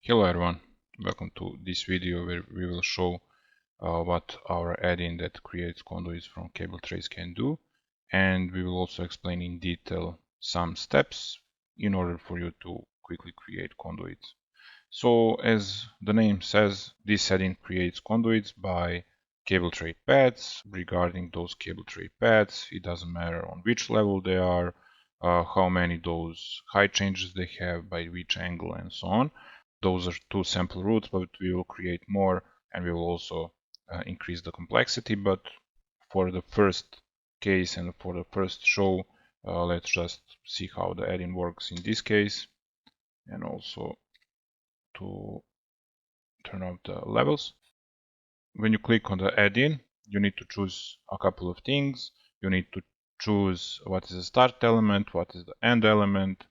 Hello everyone, welcome to this video where we will show what our add-in that creates conduits from cable trays can do, and we will also explain in detail some steps in order for you to quickly create conduits. So as the name says, this add-in creates conduits by cable tray paths. Regarding those cable tray paths, it doesn't matter on which level they are, how many those height changes they have, by which angle, and so on. Those are two sample routes, but we will create more and we will also increase the complexity. But for the first case and for the first show, let's just see how the add-in works in this case, and also to turn off the levels. When you click on the add-in, you need to choose a couple of things. You need to choose what is the start element, what is the end element,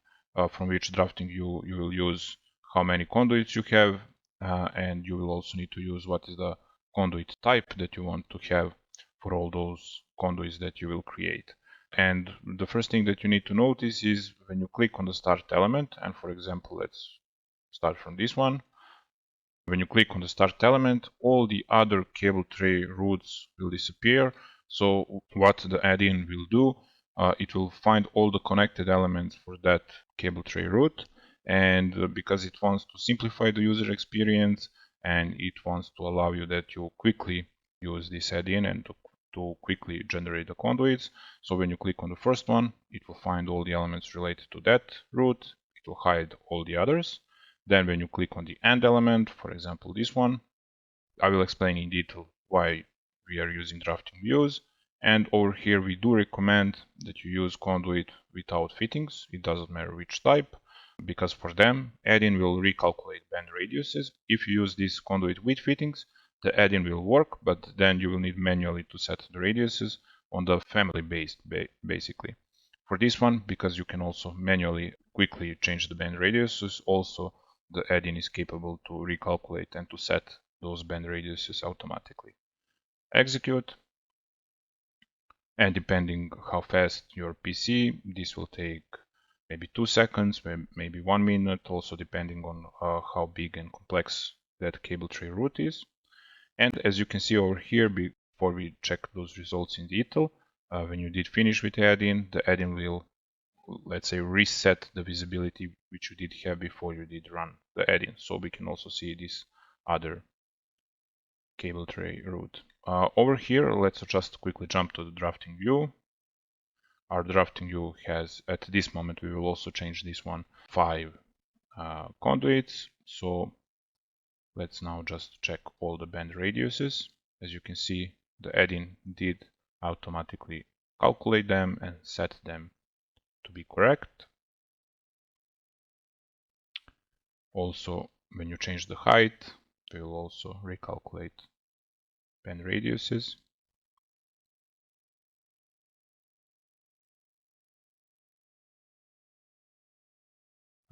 from which drafting you will use, how many conduits you have, and you will also need to use what is the conduit type that you want to have for all those conduits that you will create. And the first thing that you need to notice is when you click on the start element, and for example, let's start from this one. When you click on the start element, all the other cable tray routes will disappear. So what the add-in will do, it will find all the connected elements for that cable tray route, and because it wants to simplify the user experience and it wants to allow you that you quickly use this add-in and to quickly generate the conduits. So when you click on the first one, it will find all the elements related to that route. It will hide all the others. Then when you click on the end element, for example this one, I will explain in detail why we are using drafting views. And over here we do recommend that you use conduit without fittings. It doesn't matter which type, because for them add-in will recalculate bend radiuses. If you use this conduit with fittings, the add-in will work, but then you will need manually to set the radiuses on the family based basically. For this one, because you can also manually quickly change the bend radiuses, also the add-in is capable to recalculate and to set those bend radiuses automatically. Execute, and depending how fast your PC, this will take maybe 2 seconds, maybe 1 minute, also depending on how big and complex that cable tray route is. And as you can see over here, before we check those results in detail, when you did finish with the add-in will, let's say, reset the visibility which you did have before you did run the add-in. So we can also see this other cable tray route. Over here, let's just quickly jump to the drafting view. Our drafting view has, at this moment, we will also change this one, 5 conduits. So let's now just check all the bend radiuses. As you can see, the add-in did automatically calculate them and set them to be correct. Also, when you change the height, we will also recalculate bend radiuses.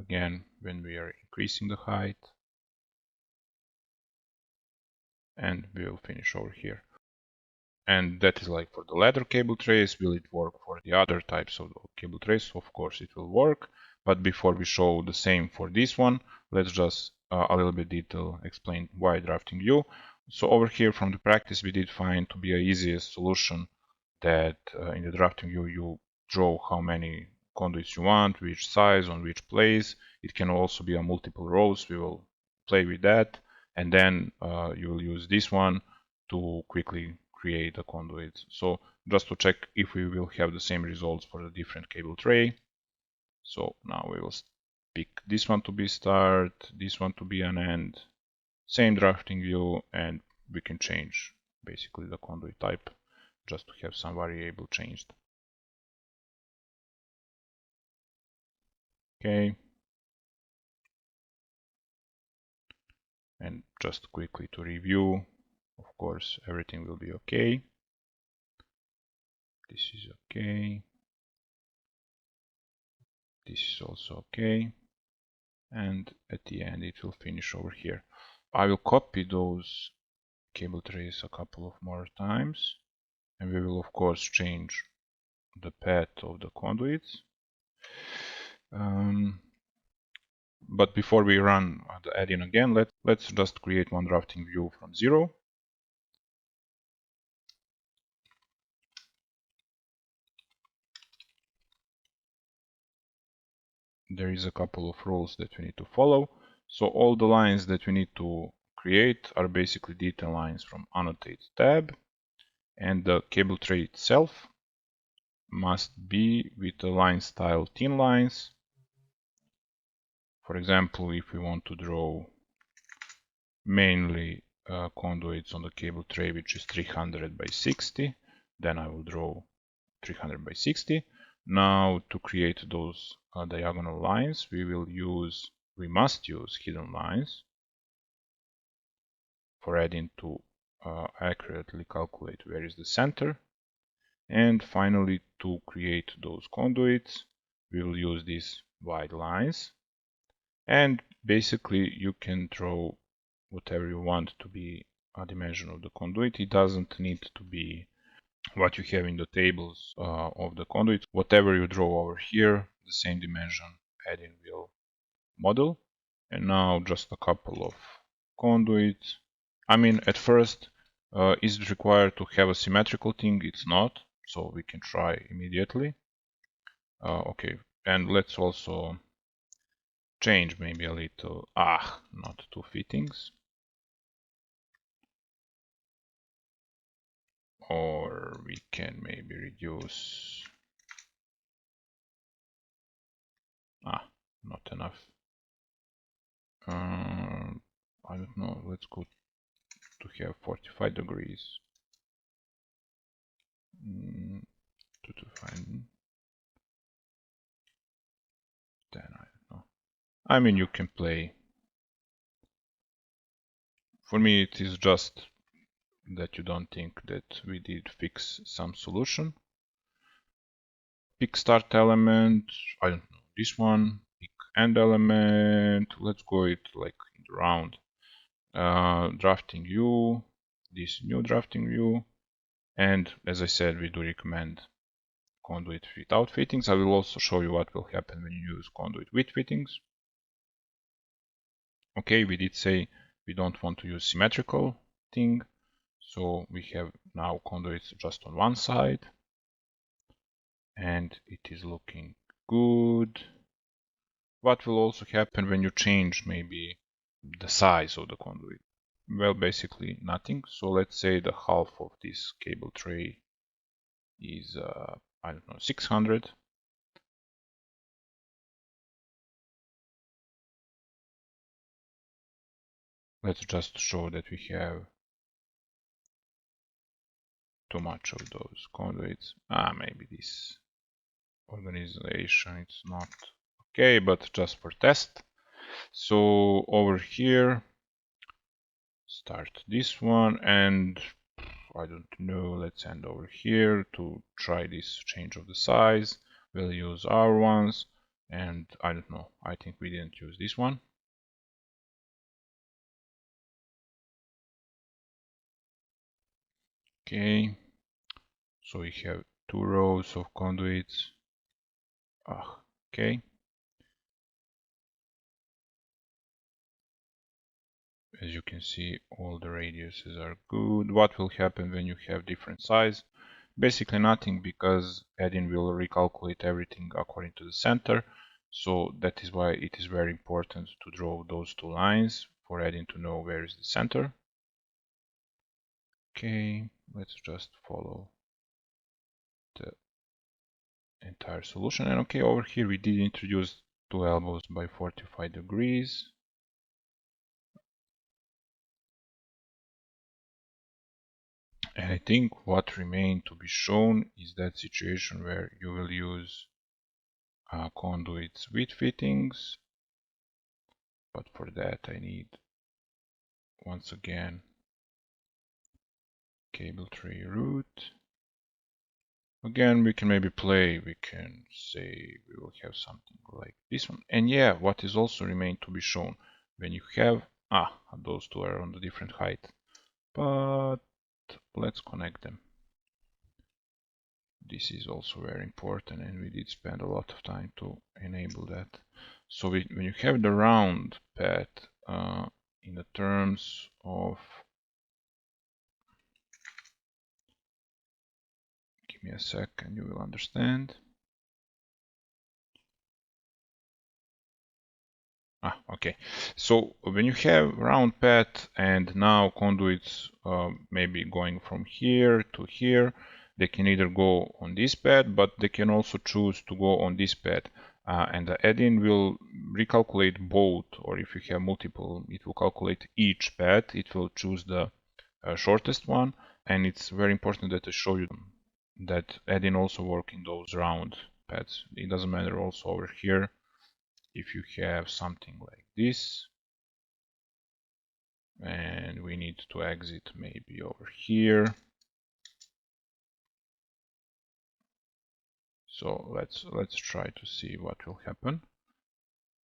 Again, when we are increasing the height, and we will finish over here. And that is like for the ladder cable trays. Will it work for the other types of cable trays? Of course it will work, but before we show the same for this one, let's just a little bit detail explain why drafting view. So over here from the practice, we did find to be a easiest solution that in the drafting view you draw how many conduits you want, which size, on which place. It can also be a multiple rows. We will play with that, and then you will use this one to quickly create a conduit. So just to check if we will have the same results for the different cable tray. So now we will pick this one to be start, this one to be an end, same drafting view, and we can change basically the conduit type just to have some variable changed. Okay. And just quickly to review, of course, everything will be okay. This is okay. This is also okay. And at the end, it will finish over here. I will copy those cable trays a couple of more times, and we will of course change the path of the conduits. But before we run the add-in again, let's just create one drafting view from zero. There is a couple of rules that we need to follow. So all the lines that we need to create are basically detail lines from annotate tab, and the cable tray itself must be with the line style thin lines. For example, if we want to draw mainly conduits on the cable tray, which is 300 by 60, then I will draw 300 by 60. Now to create those diagonal lines, we must use hidden lines for adding to accurately calculate where is the center. And finally, to create those conduits, we will use these wide lines. And basically, you can draw whatever you want to be a dimension of the conduit. It doesn't need to be what you have in the tables of the conduit. Whatever you draw over here, the same dimension add-in will model. And now just a couple of conduits. I mean, at first, is it required to have a symmetrical thing? It's not, so we can try immediately. Okay, and let's also change maybe a little, not two fittings. Or we can maybe reduce, not enough. I don't know, let's go to have 45 degrees. To find 10, I don't know. I mean, you can play. For me, it is just that you don't think that we did fix some solution. Pick start element, I don't know, this one. Pick end element, let's go it like in the round. Drafting view, this new drafting view. And as I said, we do recommend conduit without fittings. I will also show you what will happen when you use conduit with fittings. Okay, we did say we don't want to use symmetrical thing, so we have now conduits just on one side, and it is looking good. What will also happen when you change maybe the size of the conduit? Well, basically nothing. So let's say the half of this cable tray is, I don't know, 600. Let's just show that we have too much of those conduits. Maybe this organization it's not okay, but just for test. So over here, start this one, and I don't know, let's end over here to try this change of the size. We'll use our ones, and I don't know, I think we didn't use this one. Okay, so we have 2 rows of conduits. Okay. As you can see, all the radiuses are good. What will happen when you have different size? Basically nothing, because add-in will recalculate everything according to the center. So that is why it is very important to draw those two lines for add-in to know where is the center. Okay, let's just follow the entire solution. And okay, over here we did introduce two elbows by 45 degrees. And I think what remained to be shown is that situation where you will use conduits with fittings, but for that I need, once again, cable tray root. Again, we can maybe play, we can say we will have something like this one. And yeah, what is also remained to be shown, when you have, those two are on the different height, but let's connect them. This is also very important, and we did spend a lot of time to enable that. So when you have the round path in the terms of, give me a sec and you will understand. Okay. So when you have round path and now conduits maybe going from here to here, they can either go on this path, but they can also choose to go on this path. And the add-in will recalculate both, or if you have multiple, it will calculate each path. It will choose the shortest one, and it's very important that I show you that add-in also work in those round paths. It doesn't matter also over here. If you have something like this, and we need to exit maybe over here. So let's try to see what will happen.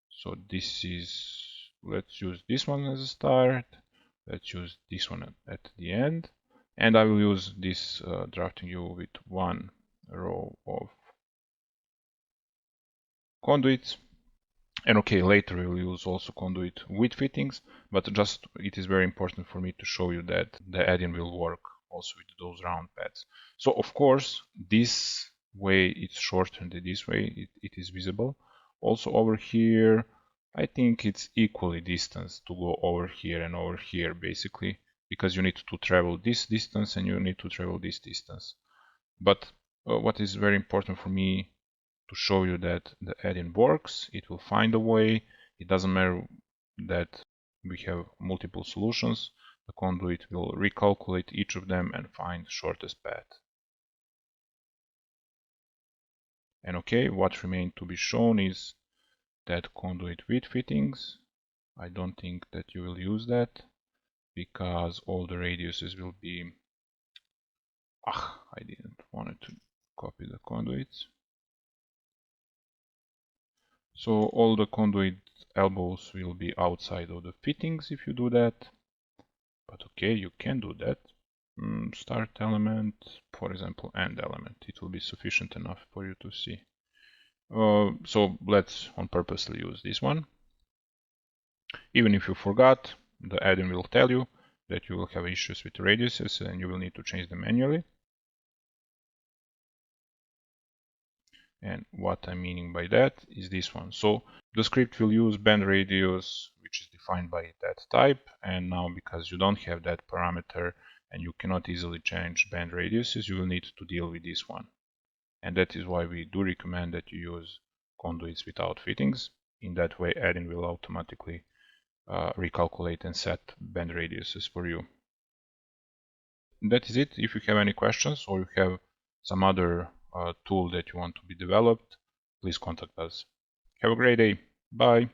So this is, let's use this one as a start. Let's use this one at the end. And I will use this drafting view with one row of conduits. And okay, later we will use also conduit with fittings, but just it is very important for me to show you that the add-in will work also with those round paths. So of course, this way it's shortened, this way it is visible. Also over here, I think it's equally distance to go over here and over here basically, because you need to travel this distance and you need to travel this distance. But what is very important for me to show you that the add-in works, it will find a way. It doesn't matter that we have multiple solutions. The conduit will recalculate each of them and find the shortest path. And okay, what remains to be shown is that conduit with fittings. I don't think that you will use that because all the radiuses will be... I didn't want to copy the conduits. So all the conduit elbows will be outside of the fittings if you do that. But okay, you can do that. Start element, for example, end element. It will be sufficient enough for you to see. So let's on purposely use this one. Even if you forgot, the add-in will tell you that you will have issues with radiuses and you will need to change them manually. And what I'm meaning by that is this one. So the script will use bend radius, which is defined by that type. And now because you don't have that parameter and you cannot easily change bend radiuses, you will need to deal with this one. And that is why we do recommend that you use conduits without fittings. In that way, add-in will automatically recalculate and set bend radiuses for you. That is it. If you have any questions or you have some other tool that you want to be developed, please contact us. Have a great day. Bye.